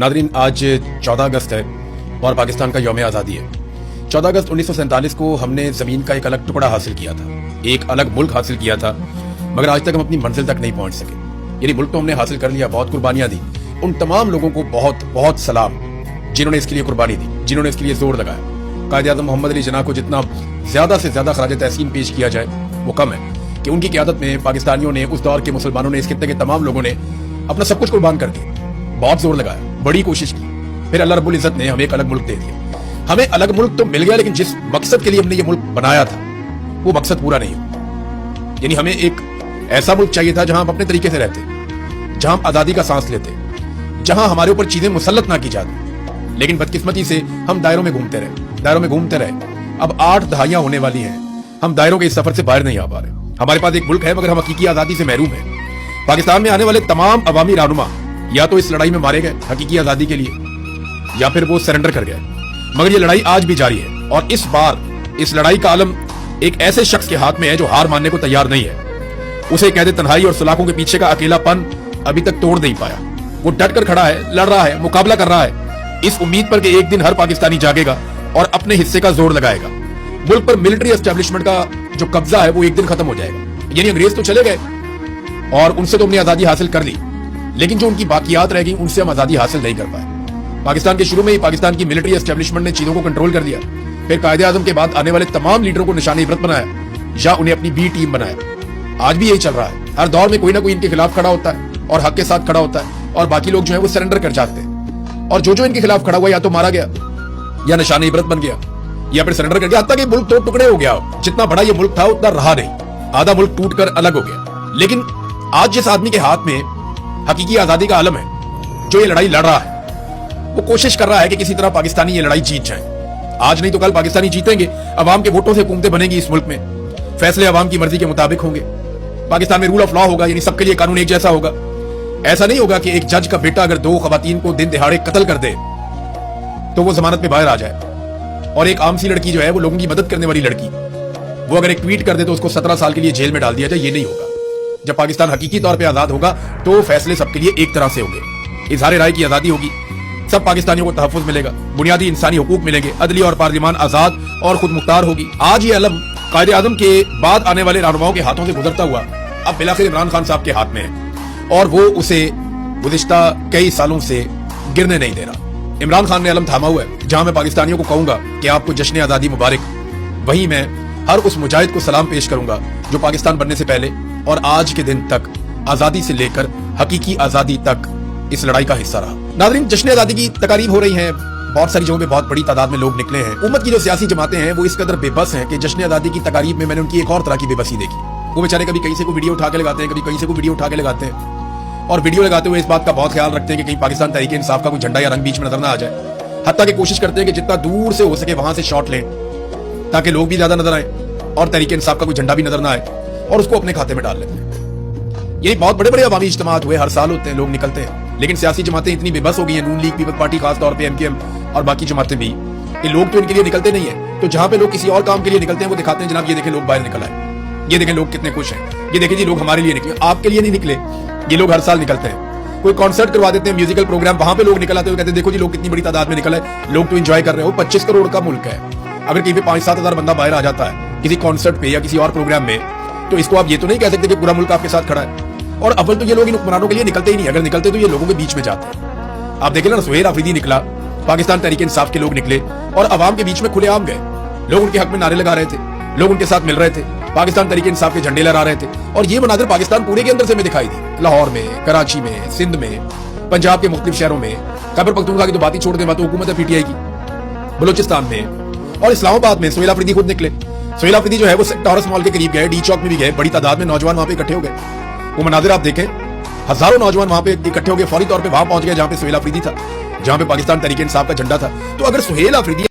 Nadreen, आज 14 अगस्त है और पाकिस्तान का यौम आज़ादी है। 14 अगस्त 1947 को हमने ज़मीन का एक अलग टुकड़ा हासिल किया था, एक अलग मुल्क हासिल किया था, मगर आज तक हम अपनी मंजिल तक नहीं पहुंच सके। यानी मुल्क तो हमने हासिल कर लिया, बहुत कुर्बानियां दी। उन तमाम लोगों को बहुत बहुत सलाम जिन्होंने इसके लिए कुर्बानी दी, जिन्होंने इसके लिए जोर लगाया। कायद-ए-आज़म मोहम्मद अली जिन्ना को जितना ज्यादा से ज्यादा खराज तहसीन पेश किया जाए वो कम है कि उनकी क़यादत में पाकिस्तानियों ने, उस दौर के मुसलमानों ने, इस खित्ते के तमाम लोगों ने अपना सब कुछ कुर्बान कर दिया, बहुत जोर लगाया, बड़ी कोशिश की। फिर अल्लाह रब्बुल इज्जत ने हमें एक अलग मुल्क दे दिया। हमें अलग मुल्क तो मिल गया, लेकिन जिस मकसद के लिए हमने ये मुल्क बनाया था वो मकसद पूरा नहीं हुआ। यानी हमें एक ऐसा मुल्क चाहिए था जहां हम अपने तरीके से रहते, जहां हम आजादी का सांस लेते, जहां हमारे ऊपर चीजें मुसल्लत ना की जाती। लेकिन बदकिस्मती से हम दायरों में घूमते रहे। अब 8 दहाइयां होने वाली हैं, हम दायरों के इस सफर से बाहर नहीं आ पा रहे। हमारे पास एक मुल्क है, मगर हम हकीकी आजादी से महरूम हैं। पाकिस्तान में आने वाले तमाम अवामी रहनुमा या तो इस लड़ाई में मारे गए हकीकी आजादी के लिए, या फिर वो सरेंडर कर गए। मगर ये लड़ाई आज भी जारी है, और इस बार इस लड़ाई का आलम एक ऐसे शख्स के हाथ में है जो हार मानने को तैयार नहीं है। उसे कैद तन्हाई और सुलाखों के पीछे का अकेलापन अभी तक तोड़ नहीं पाया। वो डट कर खड़ा है, लड़ रहा है, मुकाबला कर रहा है, इस उम्मीद पर कि एक दिन हर पाकिस्तानी जागेगा और अपने हिस्से का जोर लगाएगा। मुल्क पर मिलिट्री एस्टेब्लिशमेंट का जो कब्जा है वो एक दिन खत्म हो जाएगा। यानी अंग्रेज तो चले गए और उनसे तो हमने आजादी हासिल कर ली, लेकिन जो उनकी बाकियात रह गई उनसे हम आजादी हासिल नहीं कर पाए। पाकिस्तान के शुरू में ही पाकिस्तान की मिलिट्री एस्टेब्लिशमेंट ने चीजों को कंट्रोल कर दिया। फिर कायद-ए-आज़म के बाद आने वाले तमाम लीडरों को निशाने इबरत बनाया या उन्हें अपनी बी टीम बनाया। आज भी यही चल रहा है। हर दौर में कोई ना कोई इनके खिलाफ खड़ा होता है और हक के साथ खड़ा होता है, और बाकी लोग जो है वो सरेंडर कर जाते हैं। और जो इनके खिलाफ खड़ा हुआ या तो मारा गया, या निशाने इबरत बन गया, या फिर सरेंडर कर गया। हत्ता कि मुल्क तो टुकड़े हो गया। जितना बड़ा ये मुल्क था उतना रहा नहीं, आधा मुल्क टूट कर अलग हो गया। लेकिन आज जिस आदमी के हाथ में हकीकी आजादी का आलम है, जो ये लड़ाई लड़ रहा है, वो कोशिश कर रहा है कि किसी तरह पाकिस्तानी ये लड़ाई जीत जाए। आज नहीं तो कल पाकिस्तानी जीतेंगे। अवाम के वोटों से हुकूमतें बनेगी इस मुल्क में, फैसले अवाम की मर्जी के मुताबिक होंगे। पाकिस्तान में रूल ऑफ लॉ होगा, यानी सबके लिए कानून एक जैसा होगा। ऐसा नहीं होगा कि एक जज का बेटा अगर 2 खवातीन को दिन दिहाड़े कत्ल कर दे तो वो जमानत पे बाहर आ जाए, और एक आम सी लड़की जो है वो लोगों की मदद करने वाली लड़की, वो अगर एक ट्वीट कर दे तो उसको 17 साल के लिए जेल में डाल दिया जाए। ये नहीं होगा। जब पाकिस्तान हकीकी तौर पे आजाद होगा तो फैसले सबके लिए एक तरह से होंगे। इजहार राय की आजादी होगी, सब पाकिस्तानियों को तहफ्फुज़ मिलेगा, बुनियादी इंसानी हुकूक मिलेंगे, अदलिया और पार्लियामान आजाद और खुद मुख्तार होगी। आज ये अलम कायद-ए-आज़म के बाद आने वाले रहनुमाओं के हाथों से गुजरता हुआ अब बिलाखिर इमरान खान साहब के हाथ में है, और वो उसे गुज़िश्ता कई सालों से गिरने नहीं दे रहा। इमरान खान ने अलम थामा हुआ है। जहां मैं पाकिस्तानियों को कहूंगा कि आपको जश्न आजादी मुबारक, वहीं मैं हर उस मुजाहिद को सलाम पेश करूंगा जो पाकिस्तान बनने से पहले और आज के दिन तक आजादी से लेकर हकीकी आजादी तक इस लड़ाई का हिस्सा रहा। नाज़रीन, जश्न आजादी की तकारीब हो रही हैं, बहुत सारी जगहों पे बहुत बड़ी तादाद में लोग निकले हैं। उम्मत की जो सियासी जमातें हैं वो इस कदर बेबस हैं कि जश्न आजादी की तकारीब में मैंने उनकी एक और तरह की बेबसी देखी। वो बेचारे कभी कहीं से कोई वीडियो उठा के लगाते हैं, कभी कहीं से कोई वीडियो उठा के लगाते हैं, और वीडियो लगाते हुए इस बात का बहुत ख्याल रखते हैं कि कहीं पाकिस्तान तहरीक इंसाफ का कोई झंडा या रंग बीच में नजर ना आ जाए। हत्ता कि कोशिश करते हैं कि जितना दूर से हो सके वहां से शॉट लें ताकि लोग भी ज्यादा नजर आए और तहरीक इंसाफ का कोई झंडा भी नजर ना आए, और उसको अपने खाते में डाल लेते हैं। यही बहुत बड़े बड़े अवामी इज्तिमात हुए, हर साल होते हैं, लोग निकलते हैं, लेकिन सियासी जमातें इतनी बेबस हो गई हैं, नून लीग, पीपल्स पार्टी, खास तौर पे एमकेएम और बाकी जमातें भी, ये लोग तो इनके लिए निकलते नहीं है। तो जहां पे लोग किसी और काम के लिए निकलते हैं वो दिखाते हैं, जनाब ये देखें लोग बाहर निकल आए, ये देखें लोग कितने खुश हैं, ये देखें जी लोग हमारे लिए निकले। आपके लिए नहीं निकले, ये लोग हर साल निकलते हैं। कोई कॉन्सर्ट करवा देते हैं, म्यूजिकल प्रोग्राम, वहां पे लोग निकल आते हैं, कहते हैं देखो जी लोग कितनी बड़ी तादाद में निकल आए, लोग तो एंजॉय कर रहे हो। 25 करोड़ का मुल्क है, अगर कहीं पे 5-7 हजार बंदा बाहर आ जाता है किसी कॉन्सर्ट पे या किसी और प्रोग्राम में, तो इसको आप ये तो नहीं कह सकते कि पूरा मुल्क आपके साथ खड़ा है। और अव्वल तो ये लोग इन हुक्मरानों के लिए निकलते ही नहीं, अगर निकलते तो ये लोगों के बीच में जाते हैं। आप देखें ना, सुहेल आफरीदी निकला, पाकिस्तान तहरीक इंसाफ के लोग निकले और अवाम के बीच में खुलेआम गए, लोग उनके हक में नारे लगा रहे थे, लोग उनके साथ मिल रहे थे, पाकिस्तान तहरीक इंसाफ के झंडे लहरा रहे थे। और ये मनाजिर पाकिस्तान पूरे के अंदर से में दिखाई दी, लाहौर में, कराची में, सिंध में, पंजाब के मुख्तलिफ शहरों में, खैबर पख्तूनख्वा की तो बात ही छोड़ दें, बात हुकूमत है पीटीआई की, बलूचिस्तान में और इस्लामाबाद में। सुहेल आफरीदी खुद निकले। सुहेल आफरीदी जो है वो टॉरस मॉल के करीब गए, डी चौक में भी गए, बड़ी तादाद में नौजवान वहां पे इकट्ठे हो गए। वो मनाजिर आप देखें, हजारों नौजवान वहां पे इकट्ठे हो गए, फौरी तौर पे वहां पहुंच गए जहां पे सुहेल आफरीदी था, जहां पे पाकिस्तान तहरीक इंसाफ का झंडा था। तो अगर सुहेल आफरीदी